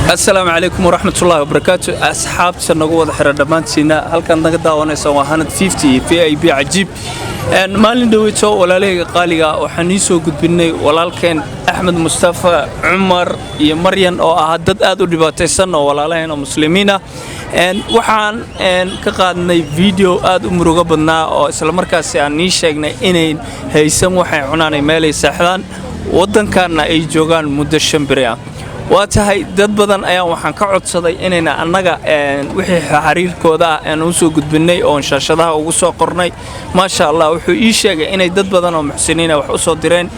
السلام عليكم ورحمة الله وبركاته. أصحاب سنقود حرة دمانتنا هل كان نقدر ونسوا هند 50 في أي بيع عجيب. مالين دويتو ولا ليه قاليا وحنيسو قد بني ولا كان أحمد مصطفى عمر مريم أو عدد أدو دباتيسن ولا لهنا مسلمين. waxaan ka qaadnay video aad u murugo badnaa oo isla markaas aan sheegnay inay haysan waxay cunaanay meel ay saxdaan wadankaana ay joogaan muddo 5 bari ah waa tahay dad badan ayaa waxaan ka codsaday inayna annaga wixii xariirkooda aan u soo gudbinay oo shaashadaha ugu soo qornay ma sha Allah wuxuu ii sheegay inay dad badan oo muxsiniin ah wax u soo direen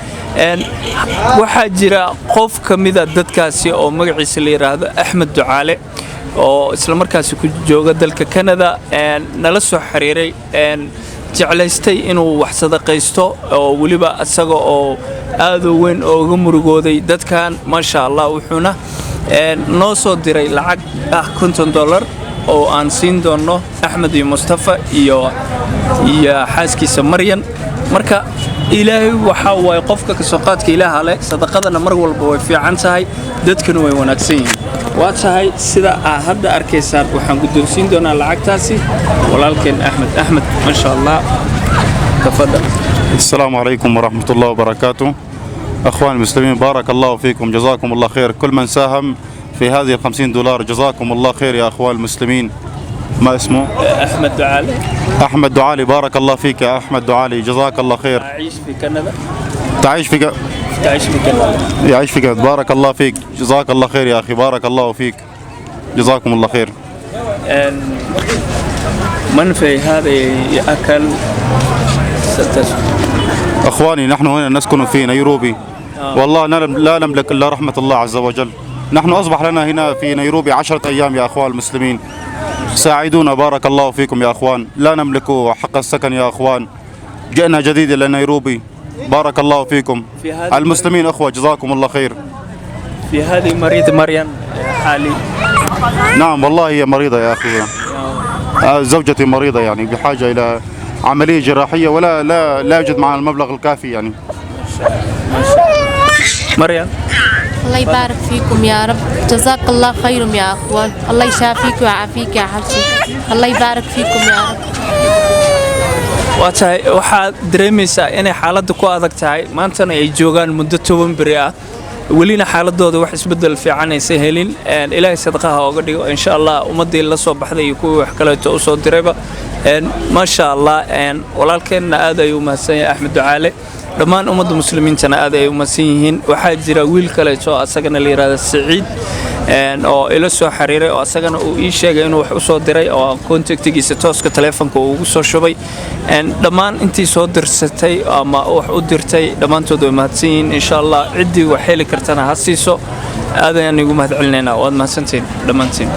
waxa jira qof kamida dadkaasi oo magaciisa la yiraahdo Axmed Ducaale oo isla markaas ku jooga dalka Canada nala soo xiriiray jeclaystay inuu wax sadaqaysto oo waliba asaga oo aad u weyn oo uga murugooday dadkan ma sha Allah wuxuuna noo soo diray lacag $50 oo aan siin doono Axmed iyo Mustafa iyo xaaskiisa Maryan marka ilaahay waxa way qofka ka soo qaadka ilaaha leh sadaqadana mar walba way fiican tahay dadkana way wanaagsan yihiin waa tahay sida hadda arkaysaan waxaan guddoonsiin doonaa lacagtaasi walaalkeen Axmed ma sha Allah تفضل. السلام عليكم ورحمة الله وبركاته. أخوان المسلمين بارك الله فيكم جزاكم الله خير كل من ساهم في هذه $50 جزاكم الله خير يا أخوان المسلمين. ما اسمه؟ أحمد دعالي. أحمد دعالي بارك الله فيك يا أحمد دعالي جزاك الله خير. أعيش في كندا. تعيش في كندا. يعيش في كندا بارك الله فيك جزاك الله خير يا أخي بارك الله فيك جزاكم الله خير. من في هذه أكل أخواني نحن هنا نسكن في نيروبي والله لا نملك إلا رحمة الله عز وجل. نحن أصبح لنا هنا في نيروبي 10 أيام يا أخوان المسلمين ساعدونا بارك الله فيكم يا أخوان لا نملك حق السكن يا أخوان جئنا جديد إلى نيروبي بارك الله فيكم المسلمين أخوة جزاكم الله خير. في هذه مريضة مريم حالي نعم والله هي مريضة يا أخوة زوجتي مريضة يعني بحاجة إلى عملية جراحية ولا لا يوجد معنا المبلغ الكافي يعني. مريم الله يبارك فيكم يا رب جزاك الله خير يا أخوان الله يشافيك ويعافيك يا حبيبي الله يبارك فيكم يا رب. waxaad dareemaysaa inay xaaladda ku adag tahay maantana ay joogaan muddo 10 bari ah welina xaaladooda wax isbedel fiican ay helin ilaahay sadaqaha uga dhigo insha Allah ummadii la soo baxday iyo kuwa wax kale oo soo dirayba ما شاء الله walaalkeenna aad ay u mahadsan yahay Axmed Ducaale dhamaan ummadda muslimiintana aad ay u mahadsan yihiin waxa jira wiil kale oo asagana la yiraahdo Saciid oo ila soo xiriiray oo asagana uu ii sheegay inuu wax u soo diray oo contactigiisa tooska telefoonka uu ugu soo shubay dhamaan intii soo dirsatay ama wax u dirtay dhamaantood way mahadsan yihiin insha Allah cidii wax heli kartana ha siiso aad ayaan ugu mahad celinaynaa waad mahadsantiin dhamaantiin.